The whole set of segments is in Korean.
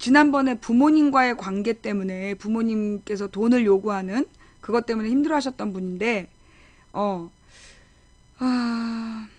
지난번에 부모님과의 관계 때문에 부모님께서 돈을 요구하는 그것 때문에 힘들어 하셨던 분인데, 어, 아,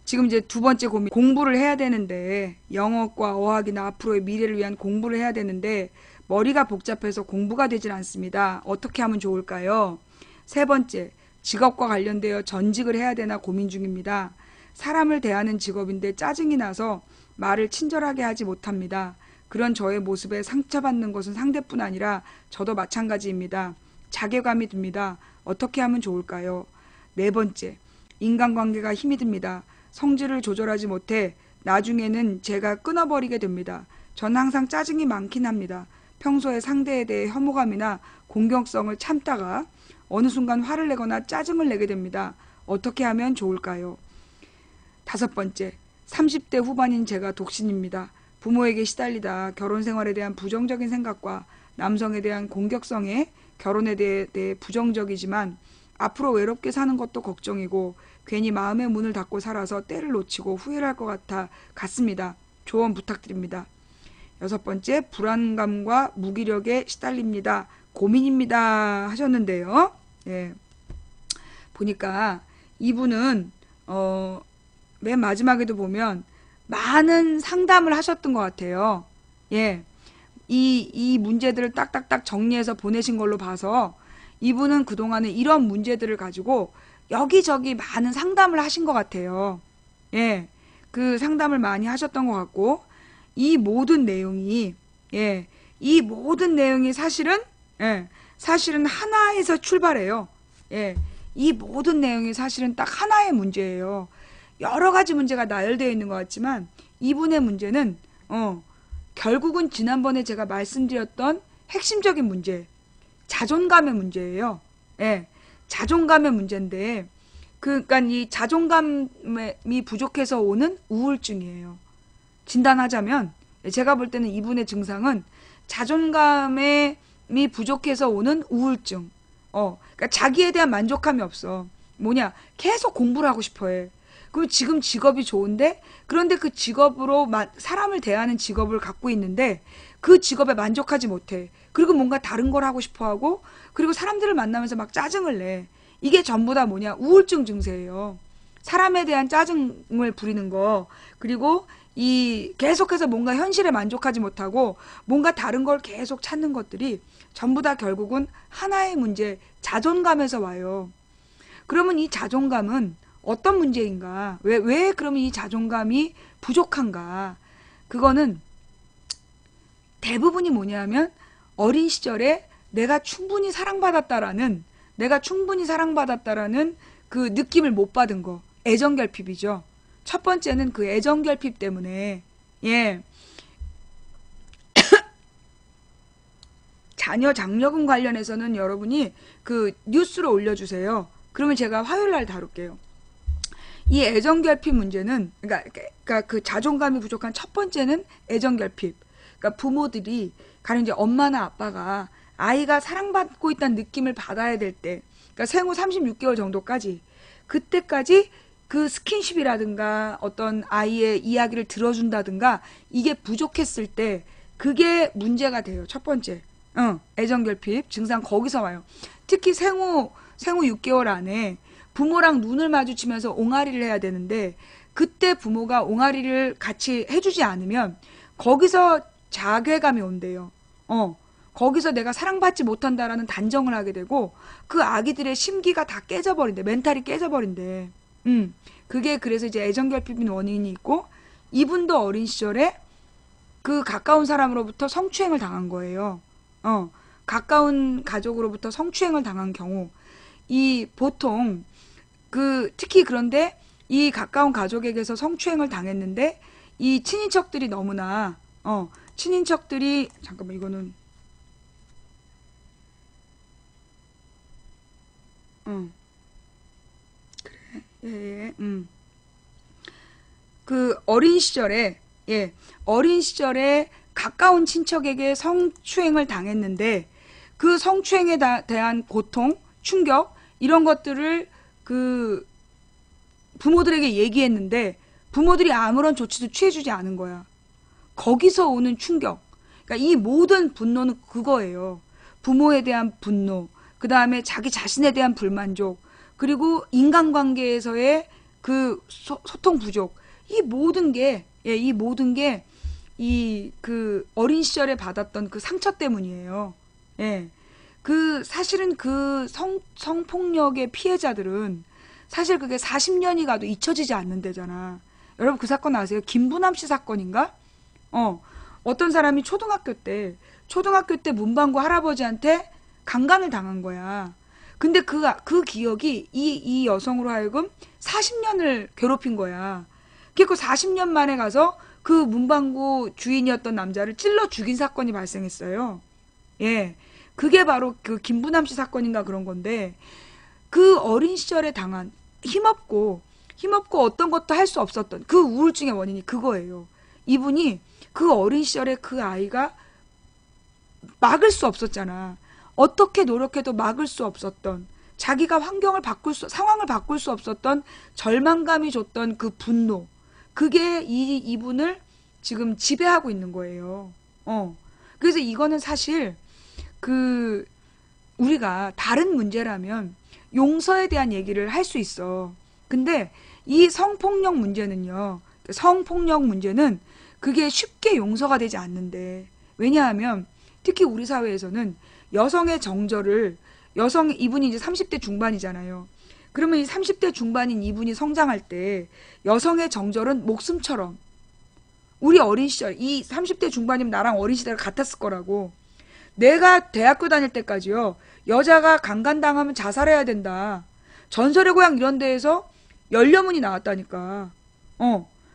지금 이제 두 번째 고민, 공부를 해야 되는데, 영어과 어학이나 앞으로의 미래를 위한 공부를 해야 되는데, 머리가 복잡해서 공부가 되질 않습니다. 어떻게 하면 좋을까요? 세 번째, 직업과 관련되어 전직을 해야 되나 고민 중입니다. 사람을 대하는 직업인데 짜증이 나서 말을 친절하게 하지 못합니다. 그런 저의 모습에 상처받는 것은 상대뿐 아니라 저도 마찬가지입니다. 자괴감이 듭니다. 어떻게 하면 좋을까요? 네 번째, 인간관계가 힘이 듭니다. 성질을 조절하지 못해 나중에는 제가 끊어버리게 됩니다. 전 항상 짜증이 많긴 합니다. 평소에 상대에 대해 혐오감이나 공격성을 참다가 어느 순간 화를 내거나 짜증을 내게 됩니다. 어떻게 하면 좋을까요? 다섯 번째, 30대 후반인 제가 독신입니다. 부모에게 시달리다 결혼 생활에 대한 부정적인 생각과 남성에 대한 공격성에 결혼에 대해 부정적이지만 앞으로 외롭게 사는 것도 걱정이고 괜히 마음의 문을 닫고 살아서 때를 놓치고 후회를 할 것 같습니다. 조언 부탁드립니다. 여섯 번째, 불안감과 무기력에 시달립니다. 고민입니다. 하셨는데요. 예. 보니까 이분은 맨 마지막에도 보면 많은 상담을 하셨던 것 같아요. 예. 이 문제들을 딱딱딱 정리해서 보내신 걸로 봐서 이분은 그동안에 이런 문제들을 가지고 여기저기 많은 상담을 하신 것 같아요. 예. 그 상담을 많이 하셨던 것 같고, 이 모든 내용이, 예. 이 모든 내용이 사실은, 예. 사실은 하나에서 출발해요. 예. 이 모든 내용이 사실은 딱 하나의 문제예요. 여러 가지 문제가 나열되어 있는 것 같지만 이분의 문제는 결국은 지난번에 제가 말씀드렸던 핵심적인 문제, 자존감의 문제예요. 예, 자존감의 문제인데, 그러니까 이 자존감이 부족해서 오는 우울증이에요. 진단하자면 제가 볼 때는 이분의 증상은 자존감이 부족해서 오는 우울증. 그러니까 자기에 대한 만족감이 없어. 뭐냐, 계속 공부를 하고 싶어해. 그리고 지금 직업이 좋은데, 그런데 그 직업으로 사람을 대하는 직업을 갖고 있는데 그 직업에 만족하지 못해. 그리고 뭔가 다른 걸 하고 싶어 하고, 그리고 사람들을 만나면서 막 짜증을 내. 이게 전부 다 뭐냐, 우울증 증세예요. 사람에 대한 짜증을 부리는 거, 그리고 이 계속해서 뭔가 현실에 만족하지 못하고 뭔가 다른 걸 계속 찾는 것들이 전부 다 결국은 하나의 문제, 자존감에서 와요. 그러면 이 자존감은 어떤 문제인가? 왜 그러면 이 자존감이 부족한가? 그거는 대부분이 뭐냐면 어린 시절에 내가 충분히 사랑받았다라는 그 느낌을 못 받은 거. 애정결핍이죠. 첫 번째는 그 애정결핍 때문에, 예. 자녀 장려금 관련해서는 여러분이 그 뉴스로 올려주세요. 그러면 제가 화요일 날 다룰게요. 이 애정결핍 문제는, 그러니까 그 자존감이 부족한 첫 번째는 애정결핍. 그러니까 부모들이, 가령 이제 엄마나 아빠가 아이가 사랑받고 있다는 느낌을 받아야 될 때, 그러니까 생후 36개월 정도까지, 그때까지 그 스킨십이라든가 어떤 아이의 이야기를 들어준다든가 이게 부족했을 때 그게 문제가 돼요. 첫 번째. 애정결핍 증상 거기서 와요. 특히 생후 6개월 안에 부모랑 눈을 마주치면서 옹알이를 해야 되는데 그때 부모가 옹알이를 같이 해주지 않으면 거기서 자괴감이 온대요. 거기서 내가 사랑받지 못한다라는 단정을 하게 되고 그 아기들의 심기가 다 깨져버린대. 멘탈이 깨져버린대. 그게 그래서 이제 애정결핍인 원인이 있고, 이분도 어린 시절에 그 가까운 사람으로부터 성추행을 당한 거예요. 가까운 가족으로부터 성추행을 당한 경우, 이 보통 특히 그런데 이 가까운 가족에게서 성추행을 당했는데 이 친인척들이 너무나 친인척들이 잠깐만 이거는 그래 예. 그 어린 시절에 가까운 친척에게 성추행을 당했는데 그 성추행에 대한 고통, 충격 이런 것들을 그 부모들에게 얘기했는데 부모들이 아무런 조치도 취해주지 않은 거야. 거기서 오는 충격. 그러니까 이 모든 분노는 그거예요. 부모에 대한 분노, 그 다음에 자기 자신에 대한 불만족, 그리고 인간관계에서의 그 소통 부족, 이 모든 게, 예, 이 모든 게 이 그 어린 시절에 받았던 그 상처 때문이에요. 예. 그 사실은 그 성폭력의 피해자들은 사실 그게 40년이 가도 잊혀지지 않는다잖아. 여러분 그 사건 아세요? 김부남 씨 사건인가? 어떤 사람이 초등학교 때 문방구 할아버지한테 강간을 당한 거야. 근데 그 기억이 이 여성으로 하여금 40년을 괴롭힌 거야. 그리고 40년 만에 가서 그 문방구 주인이었던 남자를 찔러 죽인 사건이 발생했어요. 예. 그게 바로 그 김부남 씨 사건인가 그런 건데, 그 어린 시절에 당한 힘없고 어떤 것도 할 수 없었던 그 우울증의 원인이 그거예요. 이분이 그 어린 시절에 그 아이가 막을 수 없었잖아. 어떻게 노력해도 막을 수 없었던, 자기가 상황을 바꿀 수 없었던 절망감이 줬던 그 분노. 그게 이분을 지금 지배하고 있는 거예요. 그래서 이거는 사실 그 우리가 다른 문제라면 용서에 대한 얘기를 할 수 있어. 근데 이 성폭력 문제는요. 성폭력 문제는 그게 쉽게 용서가 되지 않는데, 왜냐하면 특히 우리 사회에서는 여성의 정절을 이분이 이제 30대 중반이잖아요. 그러면 이 30대 중반인 이분이 성장할 때 여성의 정절은 목숨처럼, 우리 어린 시절 이 30대 중반이면 나랑 어린 시절 같았을 거라고. 내가 대학교 다닐 때까지요. 여자가 강간당하면 자살해야 된다. 전설의 고향 이런 데에서 연료문이 나왔다니까.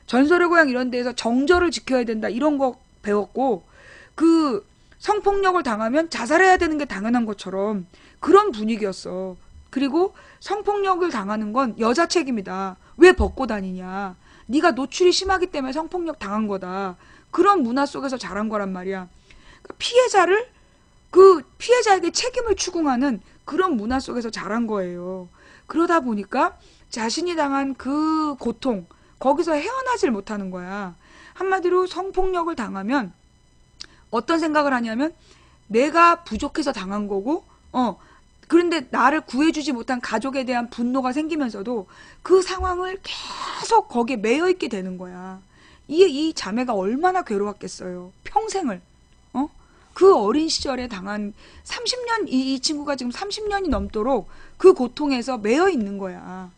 전설의 고향 이런 데에서 정절을 지켜야 된다. 이런 거 배웠고, 그 성폭력을 당하면 자살해야 되는 게 당연한 것처럼 그런 분위기였어. 그리고 성폭력을 당하는 건 여자 책임이다. 왜 벗고 다니냐. 네가 노출이 심하기 때문에 성폭력 당한 거다. 그런 문화 속에서 자란 거란 말이야. 피해자에게 책임을 추궁하는 그런 문화 속에서 자란 거예요. 그러다 보니까 자신이 당한 그 고통, 거기서 헤어나질 못하는 거야. 한마디로 성폭력을 당하면 어떤 생각을 하냐면, 내가 부족해서 당한 거고, 그런데 나를 구해주지 못한 가족에 대한 분노가 생기면서도 그 상황을 계속 거기에 매여 있게 되는 거야. 이 자매가 얼마나 괴로웠겠어요. 평생을. 그 어린 시절에 당한 30년, 이 친구가 지금 30년이 넘도록 그 고통에서 매여 있는 거야.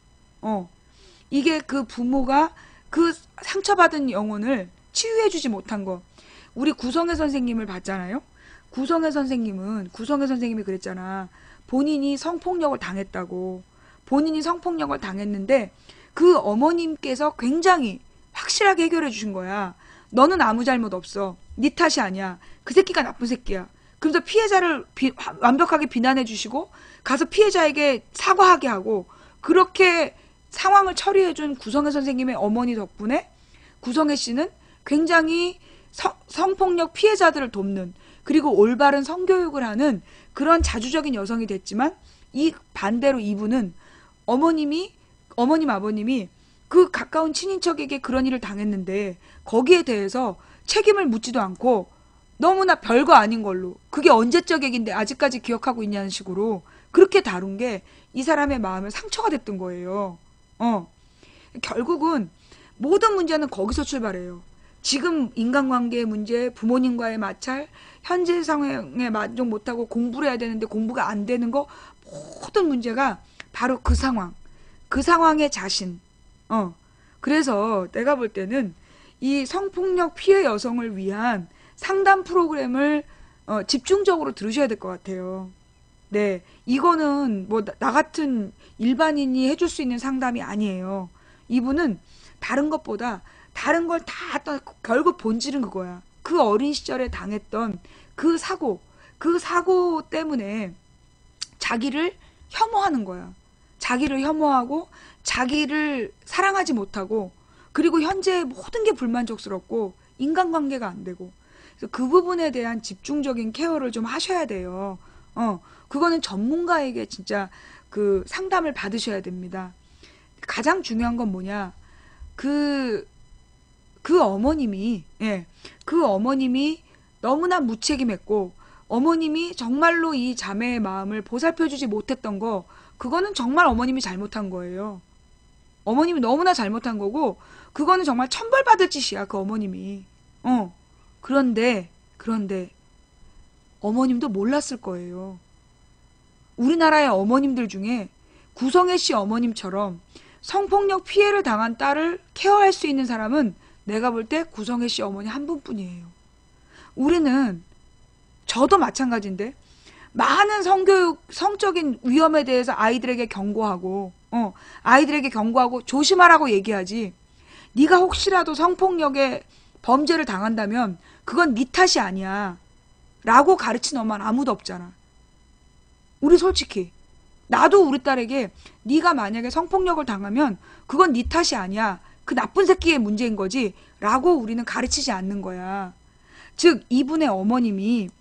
이게 그 부모가 그 상처받은 영혼을 치유해주지 못한 거. 우리 구성애 선생님을 봤잖아요. 구성애 선생님이 그랬잖아. 본인이 성폭력을 당했다고. 본인이 성폭력을 당했는데 그 어머님께서 굉장히 확실하게 해결해 주신 거야. 너는 아무 잘못 없어. 네 탓이 아니야. 그 새끼가 나쁜 새끼야. 그러면서 피해자를 완벽하게 비난해 주시고 가서 피해자에게 사과하게 하고, 그렇게 상황을 처리해 준 구성애 선생님의 어머니 덕분에 구성애 씨는 굉장히 성폭력 피해자들을 돕는, 그리고 올바른 성교육을 하는 그런 자주적인 여성이 됐지만, 이 반대로 이분은 어머님 아버님이 그 가까운 친인척에게 그런 일을 당했는데 거기에 대해서 책임을 묻지도 않고 너무나 별거 아닌 걸로, 그게 언제적 얘기인데 아직까지 기억하고 있냐는 식으로 그렇게 다룬 게 이 사람의 마음에 상처가 됐던 거예요. 결국은 모든 문제는 거기서 출발해요. 지금 인간관계의 문제, 부모님과의 마찰, 현재 상황에 만족 못하고 공부를 해야 되는데 공부가 안 되는 거, 모든 문제가 바로 그 상황의 자신. 그래서 내가 볼 때는 이 성폭력 피해 여성을 위한 상담 프로그램을 집중적으로 들으셔야 될 것 같아요. 네, 이거는 뭐 나 같은 일반인이 해줄 수 있는 상담이 아니에요. 이분은 다른 걸 다 결국 본질은 그거야. 그 어린 시절에 당했던 그 사고 때문에 자기를 혐오하는 거야. 자기를 혐오하고 자기를 사랑하지 못하고, 그리고 현재 모든 게 불만족스럽고 인간관계가 안 되고, 그래서 그 부분에 대한 집중적인 케어를 좀 하셔야 돼요. 그거는 전문가에게 진짜 그 상담을 받으셔야 됩니다. 가장 중요한 건 뭐냐? 그 어머님이 너무나 무책임했고 어머님이 정말로 이 자매의 마음을 보살펴주지 못했던 거, 그거는 정말 어머님이 잘못한 거예요. 어머님이 너무나 잘못한 거고 그거는 정말 천벌받을 짓이야, 그 어머님이. 그런데 어머님도 몰랐을 거예요. 우리나라의 어머님들 중에 구성애 씨 어머님처럼 성폭력 피해를 당한 딸을 케어할 수 있는 사람은 내가 볼 때 구성애 씨 어머니 한 분뿐이에요. 우리는, 저도 마찬가지인데, 많은 성교육, 성적인 위험에 대해서 아이들에게 경고하고, 조심하라고 얘기하지. 네가 혹시라도 성폭력의 범죄를 당한다면 그건 네 탓이 아니야 라고 가르친 엄마는 아무도 없잖아. 우리 솔직히 나도 우리 딸에게 네가 만약에 성폭력을 당하면 그건 네 탓이 아니야, 그 나쁜 새끼의 문제인 거지 라고 우리는 가르치지 않는 거야. 즉 이분의 어머님은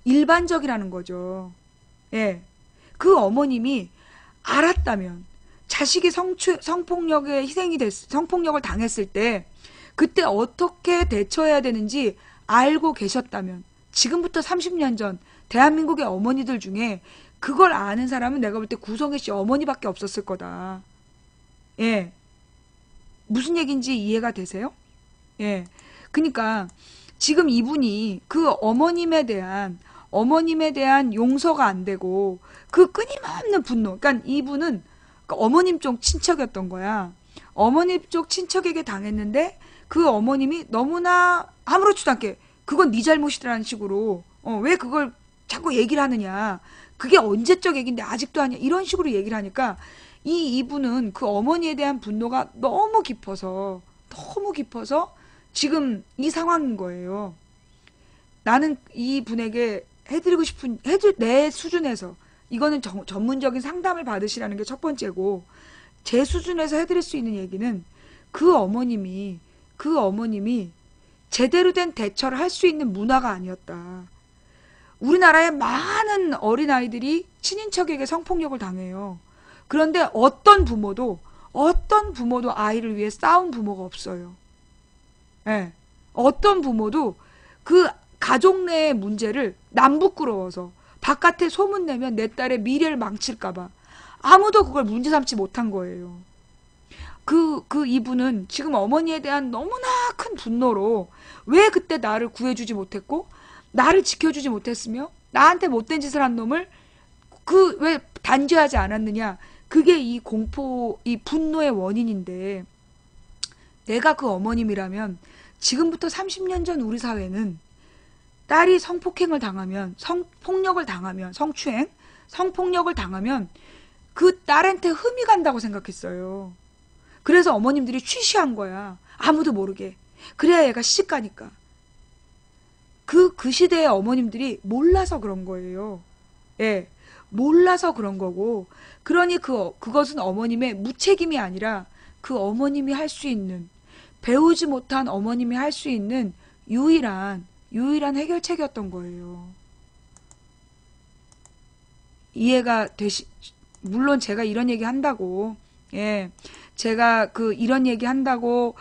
일반적이라는 거죠. 예. 그 어머님이 알았다면, 자식이 성폭력에 성폭력을 당했을 때 그때 어떻게 대처해야 되는지 알고 계셨다면, 지금부터 30년 전 대한민국의 어머니들 중에 그걸 아는 사람은 내가 볼 때 구성애 씨 어머니밖에 없었을 거다. 예. 무슨 얘기인지 이해가 되세요? 예. 그러니까 지금 이분이 그 어머님에 대한 용서가 안 되고 그 끊임없는 분노. 그러니까 이분은 어머님 쪽 친척이었던 거야. 어머님 쪽 친척에게 당했는데 그 어머님이 너무나 아무렇지도 않게 그건 네 잘못이라는 식으로 왜 그걸 자꾸 얘기를 하느냐. 그게 언제적 얘기인데 아직도 하냐. 이런 식으로 얘기를 하니까 이분은 그 어머니에 대한 분노가 너무 깊어서 지금 이 상황인 거예요. 나는 이 분에게 해드리고 싶은, 내 수준에서, 이거는 전문적인 상담을 받으시라는 게 첫 번째고, 제 수준에서 해드릴 수 있는 얘기는 그 어머님이 제대로 된 대처를 할 수 있는 문화가 아니었다. 우리나라의 많은 어린아이들이 친인척에게 성폭력을 당해요. 그런데 어떤 부모도 아이를 위해 싸운 부모가 없어요. 예. 어떤 부모도 그 가족 내의 문제를 남 부끄러워서 바깥에 소문내면 내 딸의 미래를 망칠까봐 아무도 그걸 문제 삼지 못한 거예요. 이분은 지금 어머니에 대한 너무나 큰 분노로 왜 그때 나를 구해주지 못했고, 나를 지켜주지 못했으며, 나한테 못된 짓을 한 놈을 왜 단죄하지 않았느냐. 그게 이 분노의 원인인데, 내가 그 어머님이라면 지금부터 30년 전 우리 사회는 딸이 성폭행을 당하면, 성폭력을 당하면, 성폭력을 당하면 그 딸한테 흠이 간다고 생각했어요. 그래서 어머님들이 취시한 거야. 아무도 모르게. 그래야 얘가 시집 가니까. 그 시대의 어머님들이 몰라서 그런 거예요. 예. 몰라서 그런 거고. 그러니 그것은 어머님의 무책임이 아니라 그 어머님이 할 수 있는, 배우지 못한 어머님이 할 수 있는 유일한 해결책이었던 거예요. 이해가 물론 제가 이런 얘기 한다고, 예, 제가 이런 얘기 한다고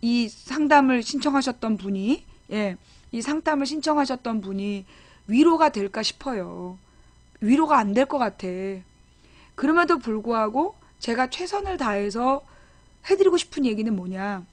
이 상담을 신청하셨던 분이, 예, 이 상담을 신청하셨던 분이 위로가 될까 싶어요. 위로가 안 될 것 같아. 그럼에도 불구하고 제가 최선을 다해서 해드리고 싶은 얘기는 뭐냐.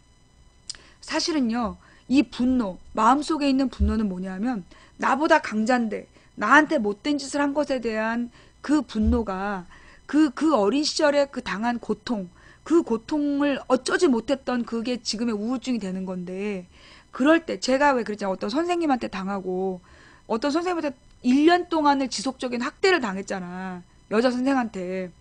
사실은요, 이 분노, 마음속에 있는 분노는 뭐냐면, 나보다 강자인데 나한테 못된 짓을 한 것에 대한 그 분노가 그 어린 시절에 그 당한 고통, 그 고통을 어쩌지 못했던 그게 지금의 우울증이 되는 건데, 그럴 때 제가 왜 그랬잖아요. 어떤 선생님한테 당하고, 어떤 선생님한테 1년 동안을 지속적인 학대를 당했잖아. 여자 선생한테.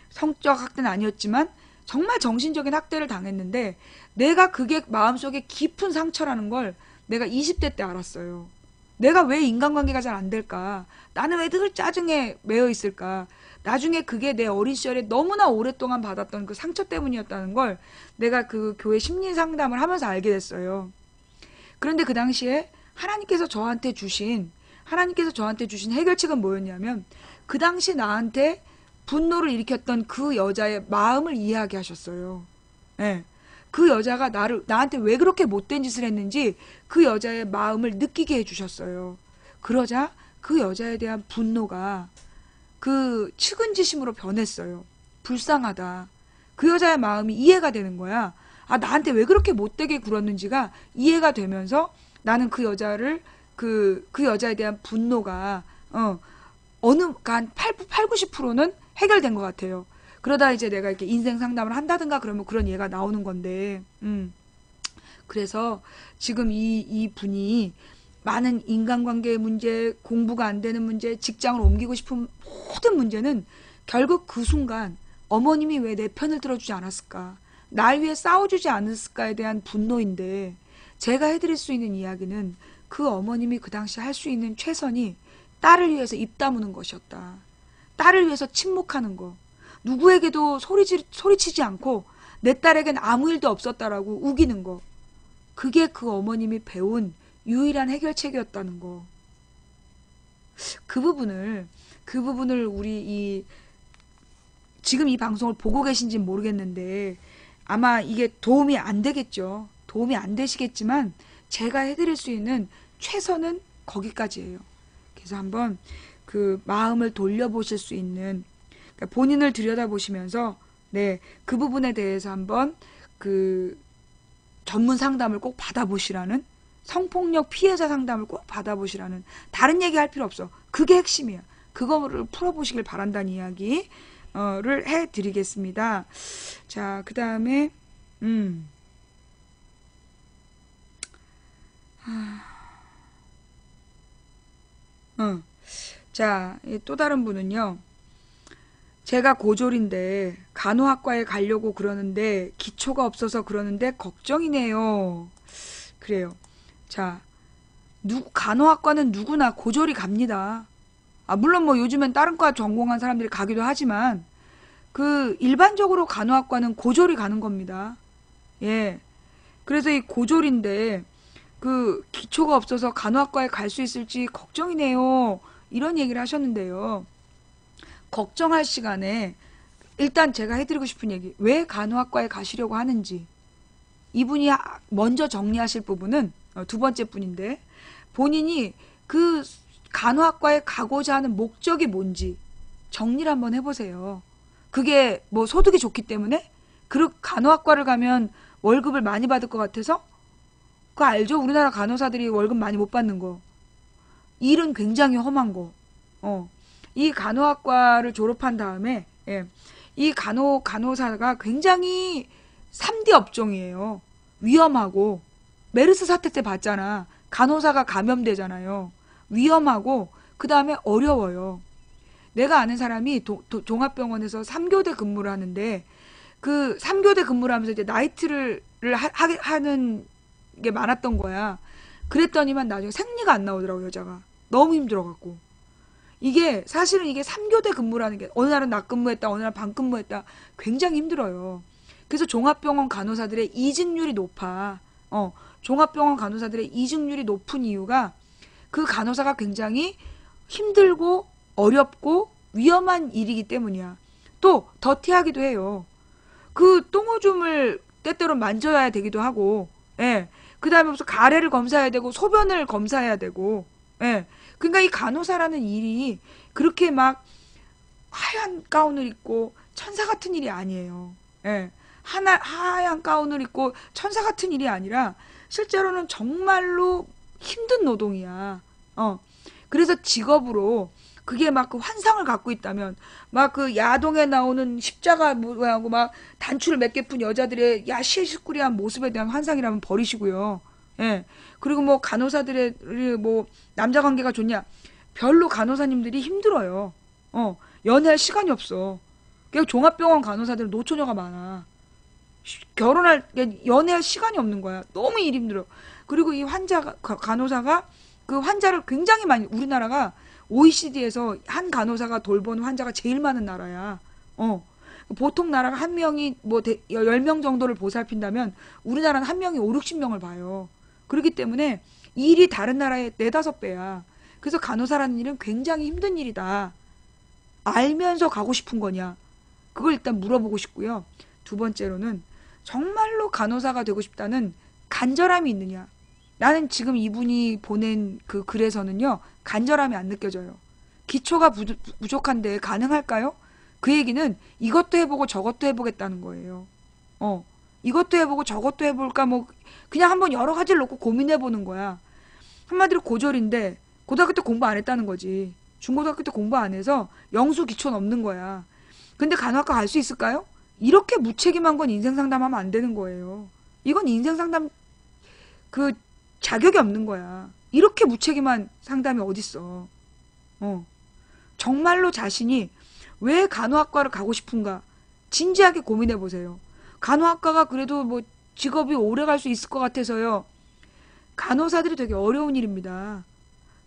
성적 학대는 아니었지만 정말 정신적인 학대를 당했는데, 내가 그게 마음속에 깊은 상처라는 걸 내가 20대 때 알았어요. 내가 왜 인간관계가 잘 안 될까? 나는 왜 늘 짜증에 매여 있을까? 나중에 그게 내 어린 시절에 너무나 오랫동안 받았던 그 상처 때문이었다는 걸 내가 그 교회 심리 상담을 하면서 알게 됐어요. 그런데 그 당시에 하나님께서 저한테 주신 해결책은 뭐였냐면, 그 당시 나한테 분노를 일으켰던 그 여자의 마음을 이해하게 하셨어요. 예. 그 여자가 나한테 왜 그렇게 못된 짓을 했는지 그 여자의 마음을 느끼게 해주셨어요. 그러자 그 여자에 대한 분노가 그 측은지심으로 변했어요. 불쌍하다. 그 여자의 마음이 이해가 되는 거야. 아, 나한테 왜 그렇게 못되게 굴었는지가 이해가 되면서 나는 그 여자를 그 여자에 대한 분노가 한 90%는 해결된 것 같아요. 그러다 이제 내가 이렇게 인생 상담을 한다든가 그러면 그런 예가 나오는 건데, 그래서 지금 이 분이 많은 인간관계의 문제, 공부가 안 되는 문제, 직장을 옮기고 싶은 모든 문제는 결국 그 순간 어머님이 왜 내 편을 들어주지 않았을까? 날 위해 싸워주지 않았을까에 대한 분노인데, 제가 해드릴 수 있는 이야기는 그 어머님이 그 당시 할 수 있는 최선이 딸을 위해서 입 다무는 것이었다. 딸을 위해서 침묵하는 거. 누구에게도 소리치지 않고 내 딸에겐 아무 일도 없었다라고 우기는 거. 그게 그 어머님이 배운 유일한 해결책이었다는 거. 그 부분을 우리 지금 이 방송을 보고 계신지는 모르겠는데 아마 이게 도움이 안 되겠죠. 도움이 안 되시겠지만 제가 해드릴 수 있는 최선은 거기까지예요. 그래서 한번 그 마음을 돌려보실 수 있는, 그러니까 본인을 들여다보시면서 그 부분에 대해서 한번 그 전문 상담을 꼭 받아보시라는, 성폭력 피해자 상담을 꼭 받아보시라는, 다른 얘기 할 필요 없어. 그게 핵심이야. 그거를 풀어보시길 바란다는 이야기를 해드리겠습니다. 자, 그 다음에 자, 또 다른 분은요. 제가 고졸인데 간호학과에 가려고 그러는데 기초가 없어서 그러는데 걱정이네요. 그래요. 자, 간호학과는 누구나 고졸이 갑니다. 아, 물론 뭐 요즘엔 다른 과 전공한 사람들이 가기도 하지만 일반적으로 간호학과는 고졸이 가는 겁니다. 예. 그래서 이 고졸인데 기초가 없어서 간호학과에 갈 수 있을지 걱정이네요. 이런 얘기를 하셨는데요. 걱정할 시간에 일단 제가 해드리고 싶은 얘기, 왜 간호학과에 가시려고 하는지 이분이 먼저 정리하실 부분은 두 번째 분인데, 본인이 그 간호학과에 가고자 하는 목적이 뭔지 정리를 한번 해보세요. 그게 뭐 소득이 좋기 때문에? 간호학과를 가면 월급을 많이 받을 것 같아서? 그거 알죠? 우리나라 간호사들이 월급 많이 못 받는 거. 일은 굉장히 험한 거. 이 간호학과를 졸업한 다음에, 이 간호사가 굉장히 3D 업종이에요. 위험하고, 메르스 사태 때 봤잖아. 간호사가 감염되잖아요. 위험하고, 그 다음에 어려워요. 내가 아는 사람이 종합병원에서 3교대 근무를 하는데, 그 3교대 근무를 하면서 이제 나이트를 하는 게 많았던 거야. 그랬더니만 나중에 생리가 안 나오더라고, 여자가. 너무 힘들어갖고. 사실은 이게 3교대 근무라는 게, 어느 날은 낮 근무했다, 어느 날 밤 근무했다, 굉장히 힘들어요. 그래서 종합병원 간호사들의 이직률이 높아. 종합병원 간호사들의 이직률이 높은 이유가 그 간호사가 굉장히 힘들고 어렵고 위험한 일이기 때문이야. 또 더티하기도 해요. 그 똥오줌을 때때로 만져야 되기도 하고, 그 다음에 무슨 가래를 검사해야 되고 소변을 검사해야 되고, 그러니까 이 간호사라는 일이 그렇게 막 하얀 가운을 입고 천사 같은 일이 아니에요. 하얀 가운을 입고 천사 같은 일이 아니라 실제로는 정말로 힘든 노동이야. 그래서 직업으로 그게 막 그 환상을 갖고 있다면, 막 그 야동에 나오는 십자가 모양하고 막 단추를 몇 개 푼 여자들의 야시시꾸리한 모습에 대한 환상이라면 버리시고요. 그리고 뭐 간호사들의 뭐 남자 관계가 좋냐? 별로 간호사님들이 힘들어요. 연애할 시간이 없어. 그냥 종합병원 간호사들은 노처녀가 많아. 연애할 시간이 없는 거야. 너무 일이 힘들어. 그리고 이 간호사가 그 환자를 굉장히 많이, 우리나라가 OECD에서 한 간호사가 돌보는 환자가 제일 많은 나라야. 보통 나라가 한 명이 뭐 10명 정도를 보살핀다면 우리나라는 한 명이 5, 60명을 봐요. 그렇기 때문에 일이 다른 나라의 4, 5배야. 그래서 간호사라는 일은 굉장히 힘든 일이다. 알면서 가고 싶은 거냐? 그걸 일단 물어보고 싶고요. 두 번째로는 정말로 간호사가 되고 싶다는 간절함이 있느냐? 나는 지금 이분이 보낸 그 글에서는요, 간절함이 안 느껴져요. 기초가 부족한데 가능할까요? 그 얘기는 이것도 해보고 저것도 해보겠다는 거예요. 이것도 해보고 저것도 해볼까, 뭐, 그냥 한번 여러 가지를 놓고 고민해보는 거야. 한마디로 고졸인데, 고등학교 때 공부 안 했다는 거지. 중고등학교 때 공부 안 해서 영수 기초는 없는 거야. 근데 간호학과 갈 수 있을까요? 이렇게 무책임한 건 인생 상담하면 안 되는 거예요. 이건 인생 상담 그 자격이 없는 거야. 이렇게 무책임한 상담이 어딨어. 정말로 자신이 왜 간호학과를 가고 싶은가 진지하게 고민해 보세요. 간호학과가 그래도 뭐 직업이 오래 갈 수 있을 것 같아서요. 간호사들이 되게 어려운 일입니다.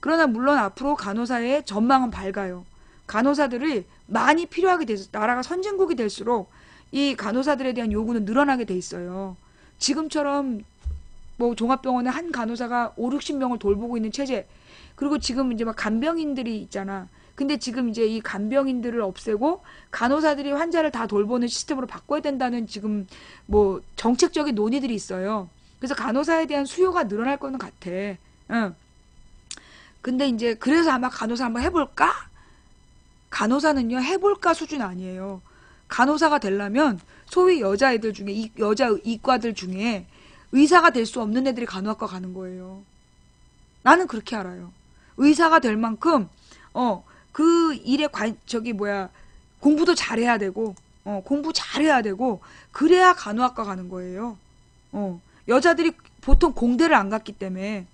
그러나 물론 앞으로 간호사의 전망은 밝아요. 간호사들이 많이 필요하게 돼서 나라가 선진국이 될수록 이 간호사들에 대한 요구는 늘어나게 돼 있어요. 지금처럼 뭐 종합병원에 한 간호사가 5, 60명을 돌보고 있는 체제. 그리고 지금 이제 막 간병인들이 있잖아. 근데 지금 이제 이 간병인들을 없애고 간호사들이 환자를 다 돌보는 시스템으로 바꿔야 된다는 지금 뭐 정책적인 논의들이 있어요. 그래서 간호사에 대한 수요가 늘어날 거는 같아. 응. 근데 이제 그래서 아마 간호사 한번 해볼까? 간호사는요, 해볼까 수준 아니에요. 간호사가 되려면 소위 여자애들 중에 여자 이과들 중에 의사가 될 수 없는 애들이 간호학과 가는 거예요. 나는 그렇게 알아요. 의사가 될 만큼 그 일에 공부도 잘해야 되고 공부 잘해야 되고 그래야 간호학과 가는 거예요. 여자들이 보통 공대를 안 갔기 때문에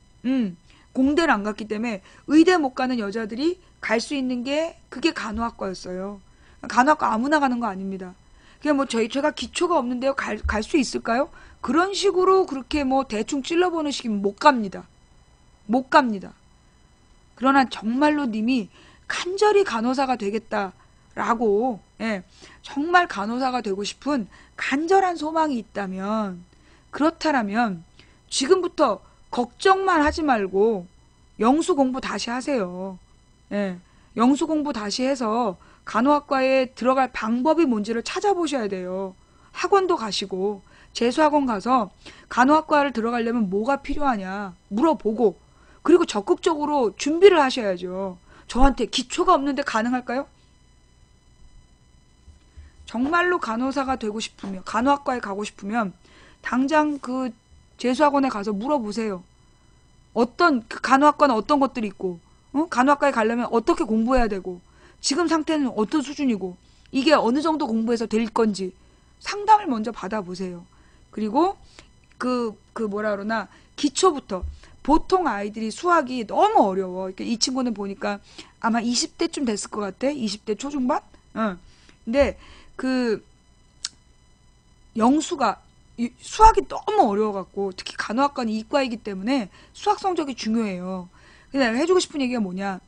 공대를 안 갔기 때문에 의대 못 가는 여자들이 갈 수 있는 게 그게 간호학과였어요. 간호학과 아무나 가는 거 아닙니다. 그냥 뭐 제가 기초가 없는데요. 갈 수 있을까요? 그런 식으로 그렇게 뭐 대충 찔러보는 식이면 못 갑니다. 못 갑니다. 그러나 정말로 님이 간절히 간호사가 되겠다라고, 예, 정말 간호사가 되고 싶은 간절한 소망이 있다면, 그렇다라면 지금부터 걱정만 하지 말고 영수 공부 다시 하세요. 예, 영수 공부 다시 해서 간호학과에 들어갈 방법이 뭔지를 찾아보셔야 돼요. 학원도 가시고 재수학원 가서 간호학과를 들어가려면 뭐가 필요하냐 물어보고 그리고 적극적으로 준비를 하셔야죠. 저한테 기초가 없는데 가능할까요? 정말로 간호사가 되고 싶으면 간호학과에 가고 싶으면 당장 그 재수학원에 가서 물어보세요. 그 간호학과는 어떤 것들이 있고 간호학과에 가려면 어떻게 공부해야 되고 지금 상태는 어떤 수준이고 이게 어느 정도 공부해서 될 건지 상담을 먼저 받아보세요. 그리고 뭐라 그러나 기초부터 보통 아이들이 수학이 너무 어려워. 이 친구는 보니까 아마 20대쯤 됐을 것 같아. 20대 초중반? 근데 영수가 수학이 너무 어려워갖고 특히 간호학과는 이과이기 때문에 수학 성적이 중요해요. 근데 내가 해주고 싶은 얘기가 뭐냐.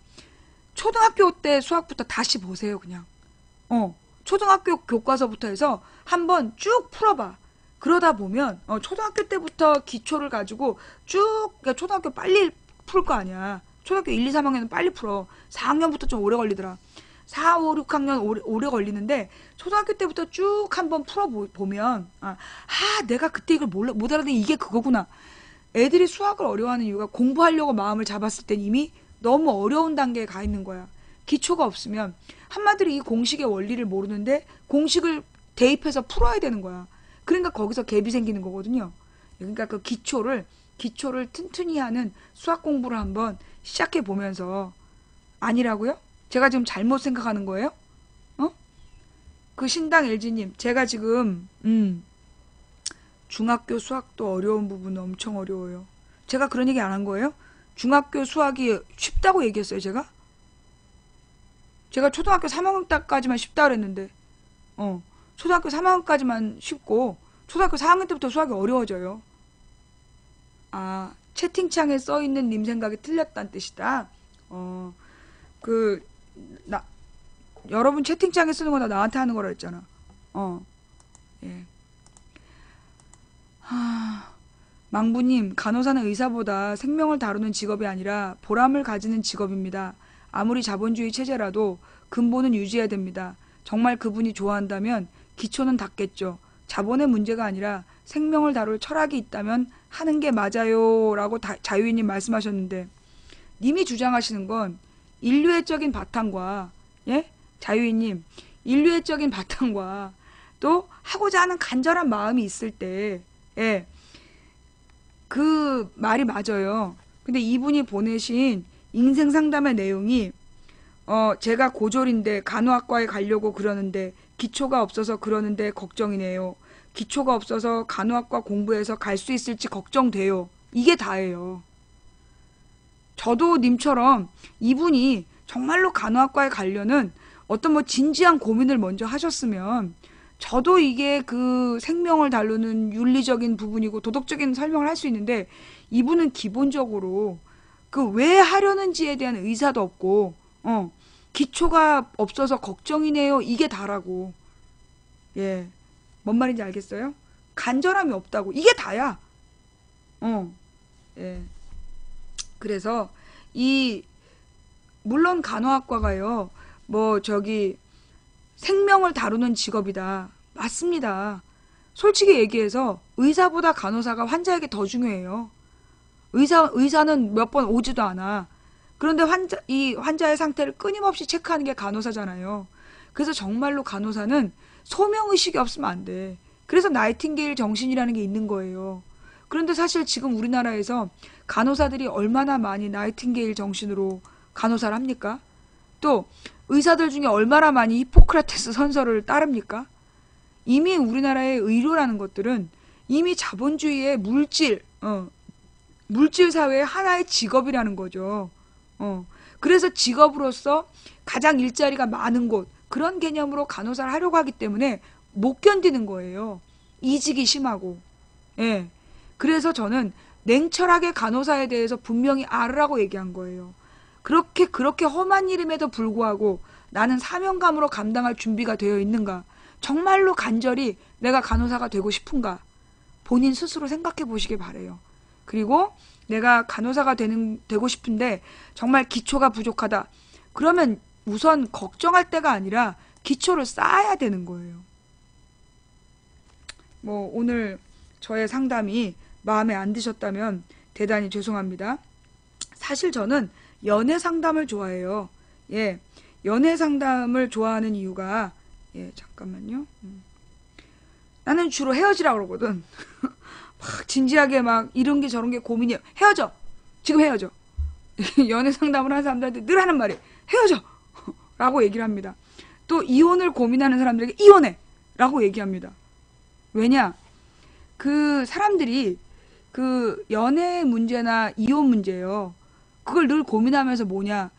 초등학교 때 수학부터 다시 보세요. 그냥 초등학교 교과서부터 해서 한번 쭉 풀어봐. 그러다 보면 초등학교 때부터 기초를 가지고 그러니까 초등학교 빨리 풀 거 아니야. 초등학교 1, 2, 3학년은 빨리 풀어. 4학년부터 좀 오래 걸리더라. 4, 5, 6학년 오래 걸리는데 초등학교 때부터 쭉 한번 풀어보면 내가 그때 이걸 못 알아듣는 이게 그거구나. 애들이 수학을 어려워하는 이유가 공부하려고 마음을 잡았을 땐 이미 너무 어려운 단계에 가 있는 거야. 기초가 없으면 한마디로 이 공식의 원리를 모르는데 공식을 대입해서 풀어야 되는 거야. 그러니까 거기서 갭이 생기는 거거든요. 그러니까 그 기초를 튼튼히 하는 수학 공부를 한번 시작해 보면서 아니라고요? 제가 지금 잘못 생각하는 거예요? 그 신당 LG님, 제가 지금 중학교 수학도 어려운 부분 엄청 어려워요. 제가 그런 얘기 안 한 거예요? 중학교 수학이 쉽다고 얘기했어요, 제가? 제가 초등학교 3학년 때까지만 쉽다 그랬는데, 초등학교 3학년까지만 쉽고, 초등학교 4학년 때부터 수학이 어려워져요. 채팅창에 써있는 님 생각이 틀렸다는 뜻이다. 여러분 채팅창에 쓰는 거나 나한테 하는 거라 했잖아. 예. 망부님, 간호사는 의사보다 생명을 다루는 직업이 아니라 보람을 가지는 직업입니다. 아무리 자본주의 체제라도 근본은 유지해야 됩니다. 정말 그분이 좋아한다면 기초는 닿겠죠. 자본의 문제가 아니라 생명을 다룰 철학이 있다면 하는 게 맞아요 라고 자유인님 말씀하셨는데, 님이 주장하시는 건 인류애적인 바탕과, 예? 자유인님, 인류애적인 바탕과 또 하고자 하는 간절한 마음이 있을 때, 예, 그 말이 맞아요. 근데 이분이 보내신 인생 상담의 내용이, 제가 고졸인데 간호학과에 가려고 그러는데 기초가 없어서 그러는데 걱정이네요. 기초가 없어서 간호학과 공부해서 갈 수 있을지 걱정돼요. 이게 다예요. 저도 님처럼 이분이 정말로 간호학과에 가려는 어떤 뭐 진지한 고민을 먼저 하셨으면 저도 이게 그 생명을 다루는 윤리적인 부분이고 도덕적인 설명을 할 수 있는데, 이분은 기본적으로 그 왜 하려는지에 대한 의사도 없고, 기초가 없어서 걱정이네요. 이게 다라고. 예. 뭔 말인지 알겠어요? 간절함이 없다고. 이게 다야. 예. 그래서 물론 간호학과가요, 뭐 생명을 다루는 직업이다. 맞습니다. 솔직히 얘기해서 의사보다 간호사가 환자에게 더 중요해요. 의사는 몇 번 오지도 않아. 그런데 이 환자의 상태를 끊임없이 체크하는 게 간호사잖아요. 그래서 정말로 간호사는 소명의식이 없으면 안 돼. 그래서 나이팅게일 정신이라는 게 있는 거예요. 그런데 사실 지금 우리나라에서 간호사들이 얼마나 많이 나이팅게일 정신으로 간호사를 합니까? 또 의사들 중에 얼마나 많이 히포크라테스 선서를 따릅니까? 이미 우리나라의 의료라는 것들은 이미 자본주의의 물질 사회의 하나의 직업이라는 거죠. 그래서 직업으로서 가장 일자리가 많은 곳, 그런 개념으로 간호사를 하려고 하기 때문에 못 견디는 거예요. 이직이 심하고. 예. 그래서 저는 냉철하게 간호사에 대해서 분명히 알으라고 얘기한 거예요. 그렇게 험한 일임에도 불구하고 나는 사명감으로 감당할 준비가 되어 있는가? 정말로 간절히 내가 간호사가 되고 싶은가? 본인 스스로 생각해 보시길 바래요. 그리고 내가 간호사가 되고 싶은데 정말 기초가 부족하다. 그러면 우선 걱정할 때가 아니라 기초를 쌓아야 되는 거예요. 뭐 오늘 저의 상담이 마음에 안 드셨다면 대단히 죄송합니다. 사실 저는 연애 상담을 좋아해요. 예, 연애 상담을 좋아하는 이유가, 예, 잠깐만요. 나는 주로 헤어지라고 그러거든. 막 진지하게 막 이런 게 저런 게 고민이야. 헤어져. 지금 헤어져. 연애 상담을 하는 사람들한테 늘 하는 말이 헤어져. 라고 얘기를 합니다. 또 이혼을 고민하는 사람들에게 이혼해. 라고 얘기합니다. 왜냐? 그 사람들이 그 연애 문제나 이혼 문제요. 그걸 늘 고민하면서 뭐냐?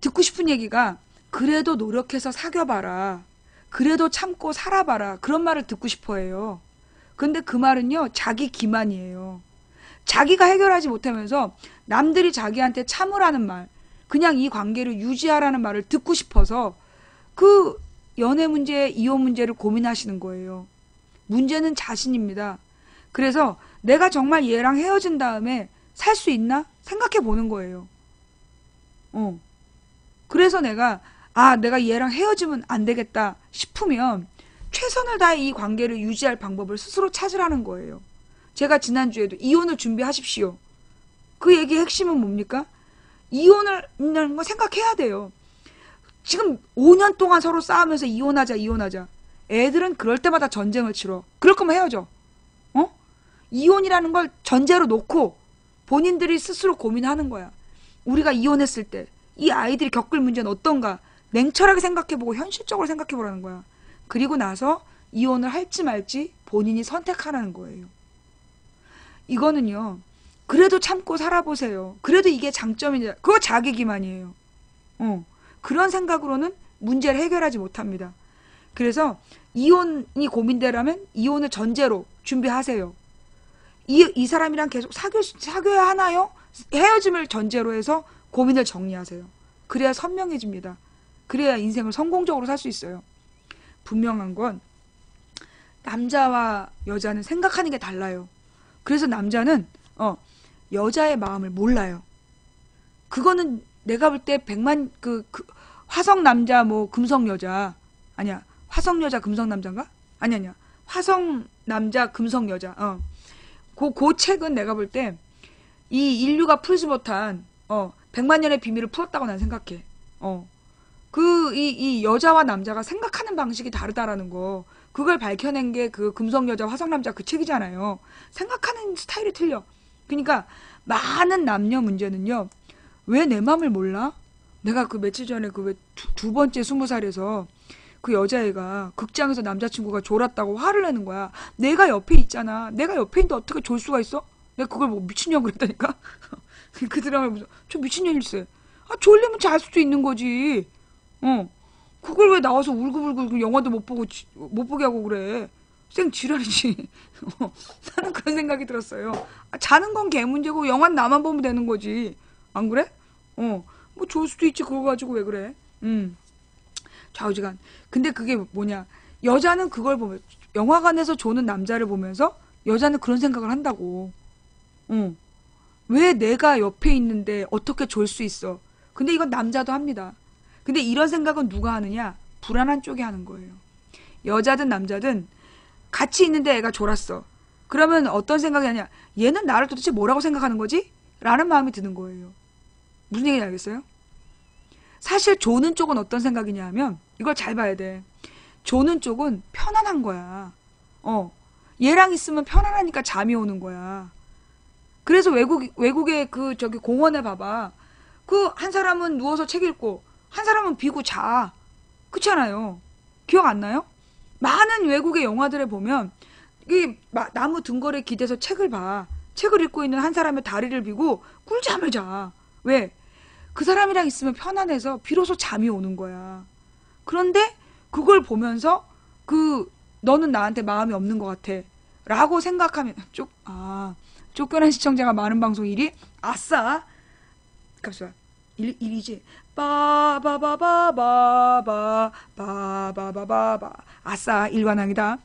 듣고 싶은 얘기가 그래도 노력해서 사귀어봐라. 그래도 참고 살아봐라. 그런 말을 듣고 싶어 해요. 근데 그 말은요, 자기 기만이에요. 자기가 해결하지 못하면서 남들이 자기한테 참으라는 말, 그냥 이 관계를 유지하라는 말을 듣고 싶어서 그 연애 문제, 이혼 문제를 고민하시는 거예요. 문제는 자신입니다. 그래서 내가 정말 얘랑 헤어진 다음에 살 수 있나? 생각해 보는 거예요. 그래서 내가 얘랑 헤어지면 안 되겠다 싶으면 최선을 다해 이 관계를 유지할 방법을 스스로 찾으라는 거예요. 제가 지난주에도 이혼을 준비하십시오. 그 얘기의 핵심은 뭡니까? 이혼을 있는 거 생각해야 돼요. 지금 5년 동안 서로 싸우면서 이혼하자. 애들은 그럴 때마다 전쟁을 치러. 그럴 거면 헤어져. 이혼이라는 걸 전제로 놓고 본인들이 스스로 고민하는 거야. 우리가 이혼했을 때 이 아이들이 겪을 문제는 어떤가 냉철하게 생각해보고 현실적으로 생각해보라는 거야. 그리고 나서 이혼을 할지 말지 본인이 선택하라는 거예요. 이거는요, 그래도 참고 살아보세요. 그래도 이게 장점이냐. 그거 자기 기만이에요. 그런 생각으로는 문제를 해결하지 못합니다. 그래서 이혼이 고민되라면 이혼을 전제로 준비하세요. 이 사람이랑 계속 사귀어야 하나요? 헤어짐을 전제로 해서 고민을 정리하세요. 그래야 선명해집니다. 그래야 인생을 성공적으로 살 수 있어요. 분명한 건 남자와 여자는 생각하는 게 달라요. 그래서 남자는 여자의 마음을 몰라요. 그거는 내가 볼 때 화성 남자 뭐 금성 여자 아니야. 화성 여자 금성 남자인가? 아니야. 화성 남자, 금성 여자. 그 책은 내가 볼 때 이 인류가 풀지 못한 100만 년의 비밀을 풀었다고 난 생각해. 이 여자와 남자가 생각하는 방식이 다르다라는 거. 그걸 밝혀낸 게 그 금성 여자, 화성 남자 그 책이잖아요. 생각하는 스타일이 틀려. 그러니까 많은 남녀 문제는요. 왜 내 맘을 몰라? 내가 그 며칠 전에 그 왜 두 번째 20살에서 그 여자애가 극장에서 남자친구가 졸았다고 화를 내는 거야. 내가 옆에 있잖아. 내가 옆에 있는데 어떻게 졸 수가 있어? 내가 그걸 보고 미친년 그랬다니까? 그 드라마를 보면서 저 미친년일세. 졸리면 잘 수도 있는 거지. 그걸 왜 나와서 울고불고 그 영화도 못 보게 하고 그래. 생 지랄이지. 나는 그런 생각이 들었어요. 자는 건 걔 문제고 영화는 나만 보면 되는 거지. 안 그래? 뭐 좋을 수도 있지. 그거 가지고 왜 그래? 좌우지간. 근데 그게 뭐냐. 여자는 그걸 보면, 영화관에서 조는 남자를 보면서 여자는 그런 생각을 한다고. 왜 내가 옆에 있는데 어떻게 졸 수 있어? 근데 이건 남자도 합니다. 근데 이런 생각은 누가 하느냐? 불안한 쪽이 하는 거예요. 여자든 남자든 같이 있는데 애가 졸았어. 그러면 어떤 생각이 하냐? 얘는 나를 도대체 뭐라고 생각하는 거지? 라는 마음이 드는 거예요. 무슨 얘기인지 알겠어요? 사실 조는 쪽은 어떤 생각이냐 하면 이걸 잘 봐야 돼. 조는 쪽은 편안한 거야. 얘랑 있으면 편안하니까 잠이 오는 거야. 그래서 외국의 그 저기 공원에 봐봐. 그 한 사람은 누워서 책 읽고 한 사람은 비고 자. 그렇잖아요. 기억 안 나요? 많은 외국의 영화들에 보면 이 나무 등걸이에 기대서 책을 봐. 책을 읽고 있는 한 사람의 다리를 비고 꿀잠을 자. 왜? 그 사람이랑 있으면 편안해서 비로소 잠이 오는 거야. 그런데 그걸 보면서 너는 나한테 마음이 없는 것 같아. 라고 생각하면 쫓겨난 시청자가 많은 방송 1위? 아싸! 잠시만. 1위지? 빠바바바바바바바바바바 아싸 일관왕이다.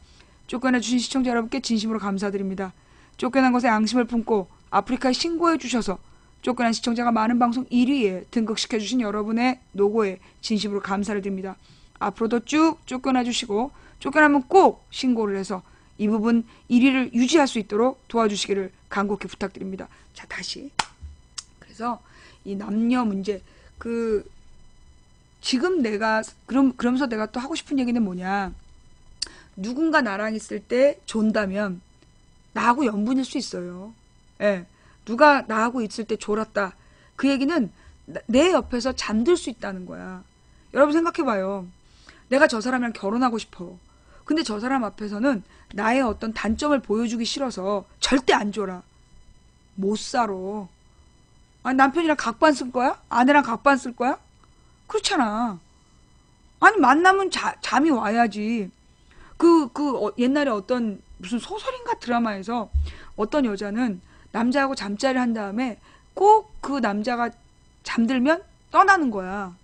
쫓겨나주신 시청자 여러분께 진심으로 감사드립니다. 쫓겨난 것에 앙심을 품고 아프리카에 신고해 주셔서 쫓겨난 시청자가 많은 방송 1위에 등극시켜주신 여러분의 노고에 진심으로 감사를 드립니다. 앞으로도 쭉 쫓겨나 주시고 쫓겨나면 꼭 신고를 해서 이 부분 1위를 유지할 수 있도록 도와주시기를 간곡히 부탁드립니다. 자, 다시. 그래서 이 남녀 문제 지금 그러면서 내가 또 하고 싶은 얘기는 뭐냐. 누군가 나랑 있을 때 존다면 나하고 연분일 수 있어요. 예. 누가 나하고 있을 때 졸았다. 그 얘기는 내 옆에서 잠들 수 있다는 거야. 여러분 생각해봐요. 내가 저 사람이랑 결혼하고 싶어. 근데 저 사람 앞에서는 나의 어떤 단점을 보여주기 싫어서 절대 안 졸아. 못 살아. 아니 남편이랑 각반 쓸 거야? 아내랑 각반 쓸 거야? 그렇잖아. 아니 만나면 잠이 와야지. 옛날에 어떤 무슨 소설인가 드라마에서 어떤 여자는 남자하고 잠자리를 한 다음에 꼭 그 남자가 잠들면 떠나는 거야.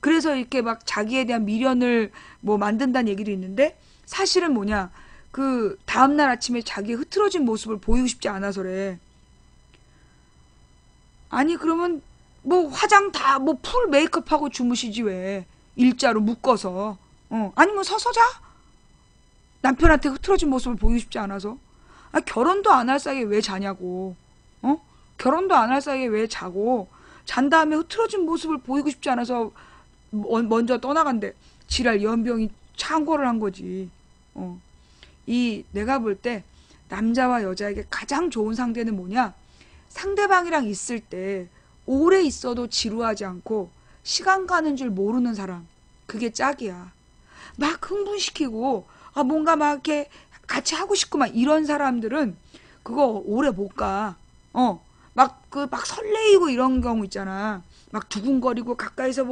그래서 이렇게 막 자기에 대한 미련을 뭐 만든다는 얘기도 있는데 사실은 뭐냐. 그 다음날 아침에 자기의 흐트러진 모습을 보이고 싶지 않아서래. 아니 그러면 뭐 화장 다 뭐 풀 메이크업하고 주무시지 왜. 일자로 묶어서. 아니면 서서 자? 남편한테 흐트러진 모습을 보이고 싶지 않아서. 결혼도 안 할 사이에 왜 자냐고. 결혼도 안 할 사이에 왜 자고. 잔 다음에 흐트러진 모습을 보이고 싶지 않아서 먼저 떠나간대. 지랄 연병이 창고를 한 거지. 내가 볼 때 남자와 여자에게 가장 좋은 상대는 뭐냐? 상대방이랑 있을 때 오래 있어도 지루하지 않고 시간 가는 줄 모르는 사람. 그게 짝이야. 막 흥분시키고 뭔가 막 이렇게 같이 하고 싶고 막 이런 사람들은 그거 오래 못 가. 막 설레이고 이런 경우 있잖아. 막 두근거리고 가까이서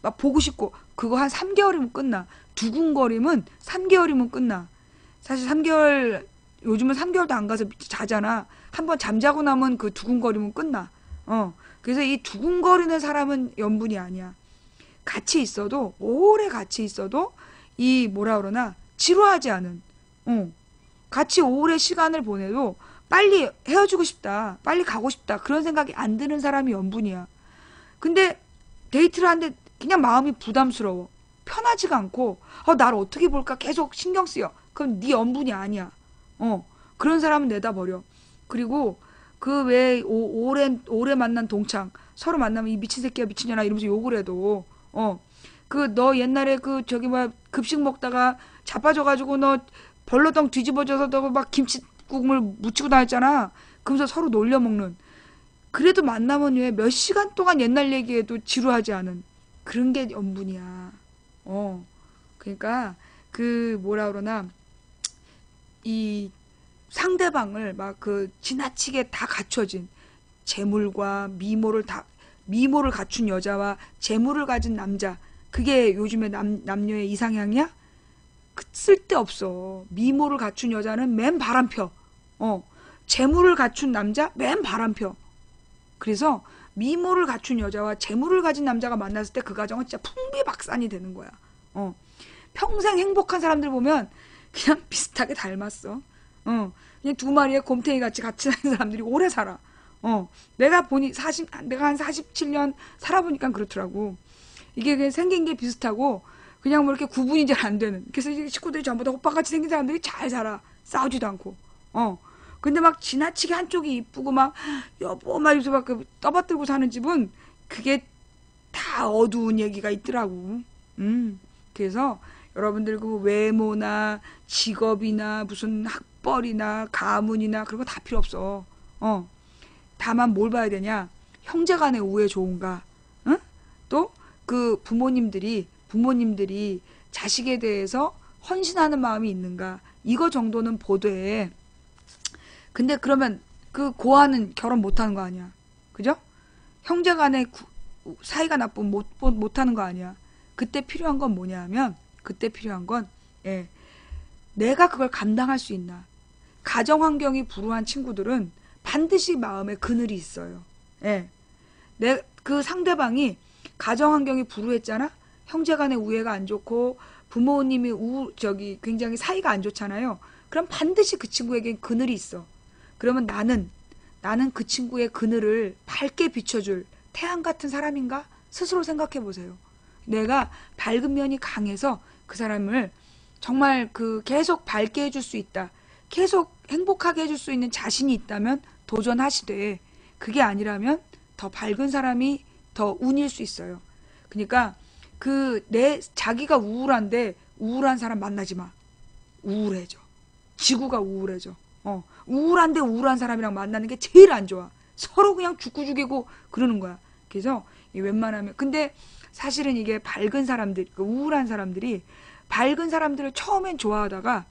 막 보고 싶고 그거 한 3개월이면 끝나. 두근거림은 3개월이면 끝나. 사실 3개월 요즘은 3개월도 안 가서 자잖아. 한번 잠자고 나면 그 두근거리면 끝나. 그래서 이 두근거리는 사람은 연분이 아니야. 같이 있어도 오래 같이 있어도 이 뭐라 그러나 지루하지 않은. 같이 오래 시간을 보내도 빨리 헤어지고 싶다. 빨리 가고 싶다. 그런 생각이 안 드는 사람이 연분이야. 근데 데이트를 하는데 그냥 마음이 부담스러워. 편하지가 않고 나를 어떻게 볼까 계속 신경 쓰여. 그럼 네 엄분이 아니야. 그런 사람은 내다 버려. 그리고 그 왜 오래 만난 동창 서로 만나면 이 미친 새끼야 미친년아 이러면서 욕을 해도 그 너 옛날에 그 저기 뭐야 급식 먹다가 자빠져가지고 너 벌러덩 뒤집어져서 너 막 김치국물 묻히고 다녔잖아. 그러면서 서로 놀려 먹는. 그래도 만나면 왜 몇 시간 동안 옛날 얘기해도 지루하지 않은 그런 게 염분이야. 그러니까 그 뭐라 그러나 이 상대방을 막 그 지나치게 다 갖춰진 재물과 미모를 갖춘 여자와 재물을 가진 남자 그게 요즘에 남녀의 이상향이야? 쓸데없어. 미모를 갖춘 여자는 맨 바람펴. 재물을 갖춘 남자 맨 바람펴. 그래서 미모를 갖춘 여자와 재물을 가진 남자가 만났을 때 그 가정은 진짜 풍비박산이 되는 거야. 평생 행복한 사람들 보면 그냥 비슷하게 닮았어. 그냥 두 마리의 곰탱이 같이 사는 사람들이 오래 살아. 내가 한 47년 살아보니까 그렇더라고. 이게 그냥 생긴 게 비슷하고 그냥 뭐 이렇게 구분이 잘 안 되는. 그래서 이 식구들이 전부 다 오빠같이 생긴 사람들이 잘 살아. 싸우지도 않고. 근데 막 지나치게 한쪽이 이쁘고 막 여보 막 이러면서 막 떠받들고 사는 집은 그게 다 어두운 얘기가 있더라고. 그래서 여러분들 그 외모나 직업이나 무슨 학벌이나 가문이나 그런 거 다 필요 없어. 다만 뭘 봐야 되냐? 형제간의 우애 좋은가? 응? 또 그 부모님들이 자식에 대해서 헌신하는 마음이 있는가? 이거 정도는 보되. 근데 그러면 그 고아는 결혼 못하는 거 아니야? 그죠? 형제간의 사이가 나쁘면 못하는 거 아니야? 그때 필요한 건 뭐냐 그때 필요한 건 내가 그걸 감당할 수 있나? 가정 환경이 불우한 친구들은 반드시 마음에 그늘이 있어요. 그 상대방이 가정 환경이 불우했잖아. 형제간의 우애가 안 좋고 부모님이 굉장히 사이가 안 좋잖아요. 그럼 반드시 그 친구에겐 그늘이 있어. 그러면 나는 그 친구의 그늘을 밝게 비춰줄 태양 같은 사람인가? 스스로 생각해 보세요. 내가 밝은 면이 강해서 그 사람을 정말 계속 밝게 해줄 수 있다. 계속 행복하게 해줄 수 있는 자신이 있다면 도전하시되, 그게 아니라면 더 밝은 사람이 더 운일 수 있어요. 그러니까 자기가 우울한데 우울한 사람 만나지 마. 우울해져. 지구가 우울해져. 우울한데 우울한 사람이랑 만나는 게 제일 안 좋아. 서로 그냥 죽고 죽이고 그러는 거야. 그래서 웬만하면 근데 사실은 이게 밝은 사람들, 우울한 사람들이 밝은 사람들을 처음엔 좋아하다가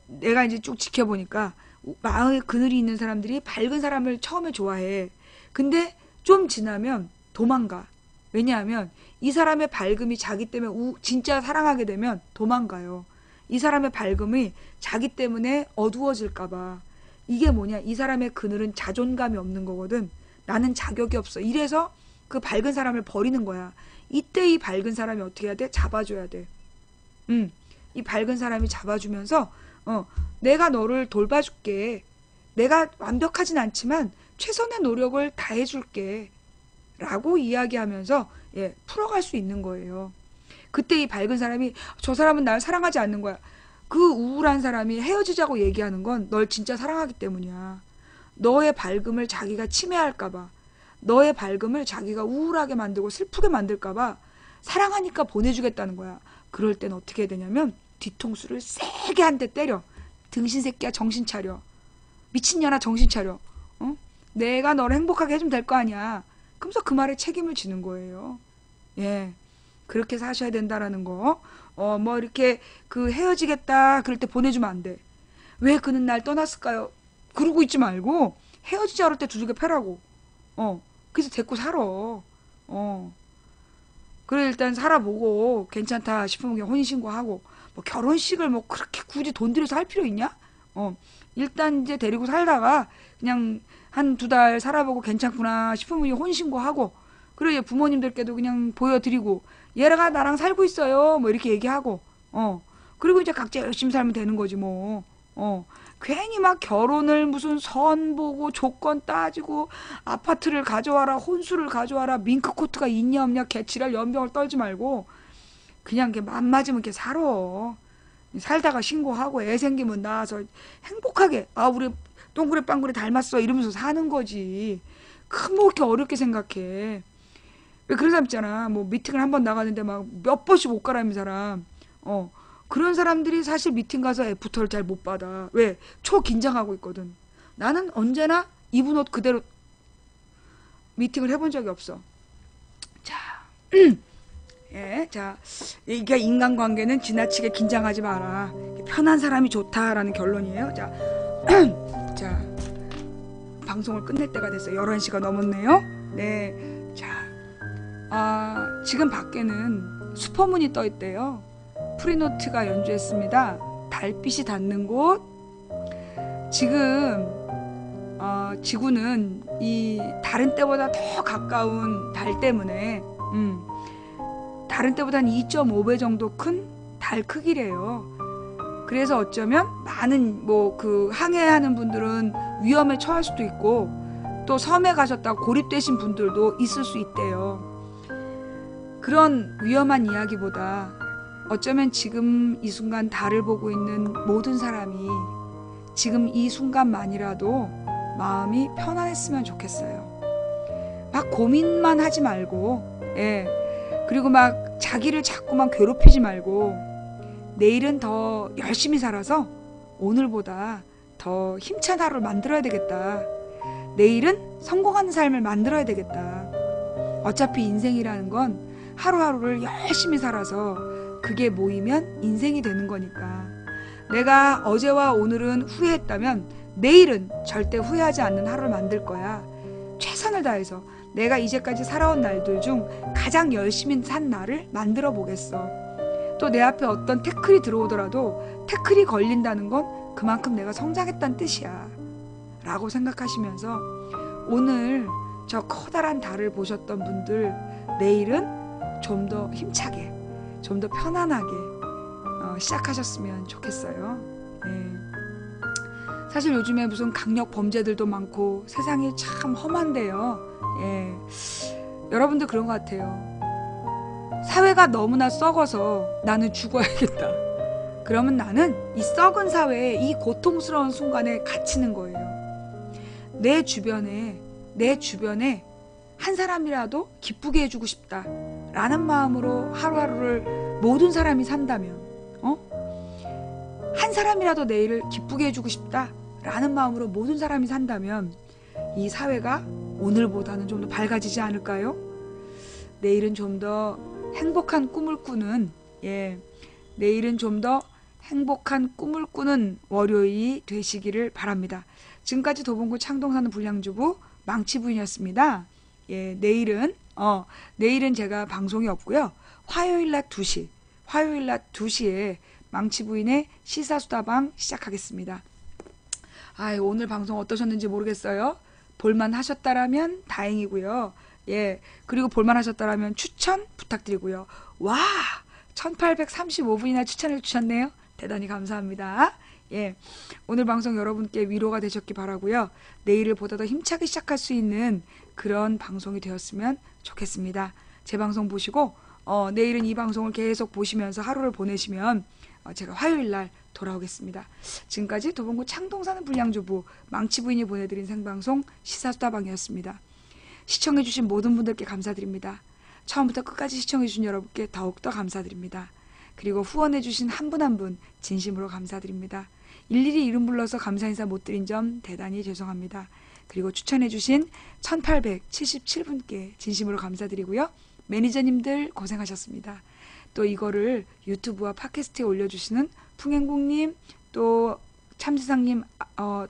내가 이제 쭉 지켜보니까 마음에 그늘이 있는 사람들이 밝은 사람을 처음에 좋아해. 근데 좀 지나면 도망가. 왜냐하면 이 사람의 밝음이 자기 때문에 진짜 사랑하게 되면 도망가요. 이 사람의 밝음이 자기 때문에 어두워질까봐. 이게 뭐냐? 이 사람의 그늘은 자존감이 없는 거거든. 나는 자격이 없어. 이래서 그 밝은 사람을 버리는 거야. 이때 이 밝은 사람이 어떻게 해야 돼? 잡아줘야 돼. 이 밝은 사람이 잡아주면서 내가 너를 돌봐줄게. 내가 완벽하진 않지만 최선의 노력을 다해줄게. 라고 이야기하면서 풀어갈 수 있는 거예요. 그때 이 밝은 사람이 저 사람은 날 사랑하지 않는 거야. 그 우울한 사람이 헤어지자고 얘기하는 건 널 진짜 사랑하기 때문이야. 너의 밝음을 자기가 침해할까봐, 너의 밝음을 자기가 우울하게 만들고 슬프게 만들까봐 사랑하니까 보내주겠다는 거야. 그럴 땐 어떻게 해야 되냐면 뒤통수를 세게 한 대 때려. 등신 새끼야 정신 차려. 미친년아 정신 차려. 내가 너를 행복하게 해주면 될 거 아니야. 그러면서 그 말에 책임을 지는 거예요. 그렇게 사셔야 된다라는 거. 뭐 이렇게 헤어지겠다 그럴 때 보내주면 안 돼. 왜 그는 날 떠났을까요? 그러고 있지 말고 헤어지자 그럴 때 두들겨 패라고. 그래서 데리고 살아. 그래 일단 살아보고 괜찮다 싶으면 그냥 혼인신고하고, 뭐 결혼식을 뭐 그렇게 굳이 돈 들여서 할 필요 있냐? 일단 이제 데리고 살다가 그냥 한 2달 살아보고 괜찮구나 싶으면 혼인신고하고, 그리고 부모님들께도 그냥 보여드리고 얘가 나랑 살고 있어요 뭐 이렇게 얘기하고, 그리고 이제 각자 열심히 살면 되는 거지 뭐. 괜히 막 결혼을 무슨 선 보고 조건 따지고 아파트를 가져와라 혼수를 가져와라 밍크코트가 있냐 없냐 개치랄 연병을 떨지 말고 그냥 맘 맞으면 이렇게 살아. 살다가 신고하고 애 생기면 낳아서 행복하게 아 우리 동그래 빵그래 닮았어 이러면서 사는 거지. 큰 뭐 이렇게 어렵게 생각해. 왜 그런 사람 있잖아. 뭐 미팅을 한 번 나가는데 막 몇 번씩 옷 갈아입는 사람. 그런 사람들이 사실 미팅 가서 애프터를 잘 못 받아. 왜? 초긴장하고 있거든. 나는 언제나 입은 옷 그대로 미팅을 해본 적이 없어. 자, 예, 자, 이게 인간관계는 지나치게 긴장하지 마라. 편한 사람이 좋다라는 결론이에요. 자, 자, 방송을 끝낼 때가 됐어요. 11시가 넘었네요. 네, 자, 지금 밖에는 슈퍼문이 떠 있대요. 프리노트가 연주했습니다. 달빛이 닿는 곳. 지금 지구는 이 다른 때보다 더 가까운 달 때문에 다른 때보다 한 2.5배 정도 큰 달 크기래요. 그래서 어쩌면 많은 뭐 그 항해하는 분들은 위험에 처할 수도 있고 또 섬에 가셨다가 고립되신 분들도 있을 수 있대요. 그런 위험한 이야기보다 어쩌면 지금 이 순간 달을 보고 있는 모든 사람이 지금 이 순간만이라도 마음이 편안했으면 좋겠어요. 막 고민만 하지 말고, 예. 그리고 막 자기를 자꾸만 괴롭히지 말고, 내일은 더 열심히 살아서 오늘보다 더 힘찬 하루를 만들어야 되겠다. 내일은 성공하는 삶을 만들어야 되겠다. 어차피 인생이라는 건 하루하루를 열심히 살아서 그게 모이면 인생이 되는 거니까. 내가 어제와 오늘은 후회했다면 내일은 절대 후회하지 않는 하루를 만들 거야. 최선을 다해서 내가 이제까지 살아온 날들 중 가장 열심히 산 날을 만들어 보겠어. 또 내 앞에 어떤 태클이 들어오더라도 태클이 걸린다는 건 그만큼 내가 성장했다는 뜻이야. 라고 생각하시면서 오늘 저 커다란 달을 보셨던 분들 내일은 좀 더 힘차게 좀 더 편안하게 시작하셨으면 좋겠어요. 예. 사실 요즘에 무슨 강력 범죄들도 많고 세상이 참 험한데요. 예. 여러분들 그런 것 같아요. 사회가 너무나 썩어서 나는 죽어야겠다. 그러면 나는 이 썩은 사회에 이 고통스러운 순간에 갇히는 거예요. 내 주변에 한 사람이라도 기쁘게 해주고 싶다 라는 마음으로 하루하루를 모든 사람이 산다면 한 사람이라도 내일을 기쁘게 해주고 싶다 라는 마음으로 모든 사람이 산다면 이 사회가 오늘보다는 좀 더 밝아지지 않을까요? 내일은 좀 더 행복한 꿈을 꾸는 내일은 좀 더 행복한 꿈을 꾸는 월요일이 되시기를 바랍니다. 지금까지 도봉구 창동사는 불량주부 망치부인이었습니다. 예, 내일은 제가 방송이 없고요. 화요일 낮 2시에 망치부인의 시사수다방 시작하겠습니다. 오늘 방송 어떠셨는지 모르겠어요. 볼만 하셨다라면 다행이고요. 예, 그리고 볼만 하셨다라면 추천 부탁드리고요. 와, 1835분이나 추천해 주셨네요. 대단히 감사합니다. 예, 오늘 방송 여러분께 위로가 되셨기 바라고요. 내일을 보다 더 힘차게 시작할 수 있는 그런 방송이 되었으면 좋겠습니다. 제 방송 보시고 내일은 이 방송을 계속 보시면서 하루를 보내시면 제가 화요일 날 돌아오겠습니다. 지금까지 도봉구 창동사는 불량주부 망치부인이 보내드린 생방송 시사수다방이었습니다. 시청해주신 모든 분들께 감사드립니다. 처음부터 끝까지 시청해주신 여러분께 더욱더 감사드립니다. 그리고 후원해주신 한 분 한 분 진심으로 감사드립니다. 일일이 이름 불러서 감사 인사 못 드린 점 대단히 죄송합니다. 그리고 추천해주신 1877분께 진심으로 감사드리고요. 매니저님들 고생하셨습니다. 또 이거를 유튜브와 팟캐스트에 올려주시는 풍행국님, 또 참지상님,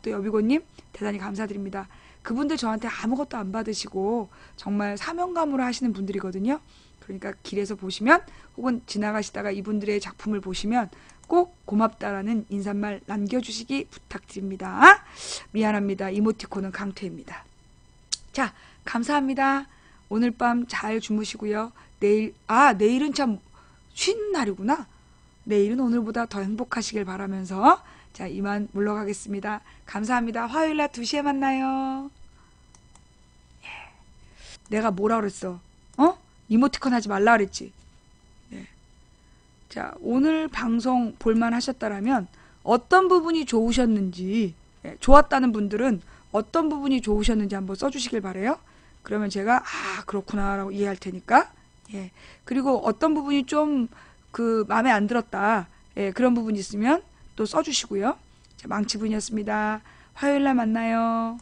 또 여비고님 대단히 감사드립니다. 그분들 저한테 아무것도 안 받으시고 정말 사명감으로 하시는 분들이거든요. 그러니까 길에서 보시면 혹은 지나가시다가 이분들의 작품을 보시면 꼭 고맙다라는 인사말 남겨주시기 부탁드립니다. 미안합니다. 이모티콘은 강퇴입니다. 자, 감사합니다. 오늘 밤 잘 주무시고요. 내일은 참 쉬는 날이구나. 내일은 오늘보다 더 행복하시길 바라면서 자, 이만 물러가겠습니다. 감사합니다. 화요일 날 2시에 만나요. 내가 뭐라 그랬어? 이모티콘 하지 말라 그랬지. 자, 오늘 방송 볼만 하셨다라면 어떤 부분이 좋으셨는지, 좋았다는 분들은 어떤 부분이 좋으셨는지 한번 써주시길 바래요. 그러면 제가 그렇구나 라고 이해할 테니까. 예. 그리고 어떤 부분이 좀 마음에 안 들었다, 그런 부분이 있으면 또 써주시고요. 자, 망치분이었습니다. 화요일날 만나요.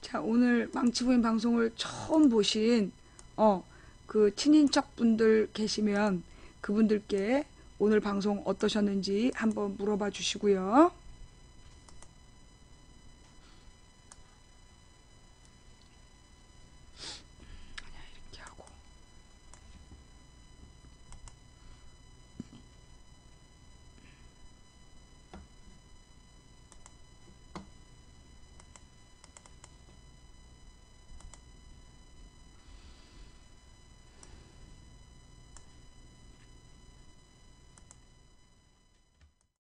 자, 오늘 망치부인 방송을 처음 보신 친인척 분들 계시면 그분들께 오늘 방송 어떠셨는지 한번 물어봐 주시고요.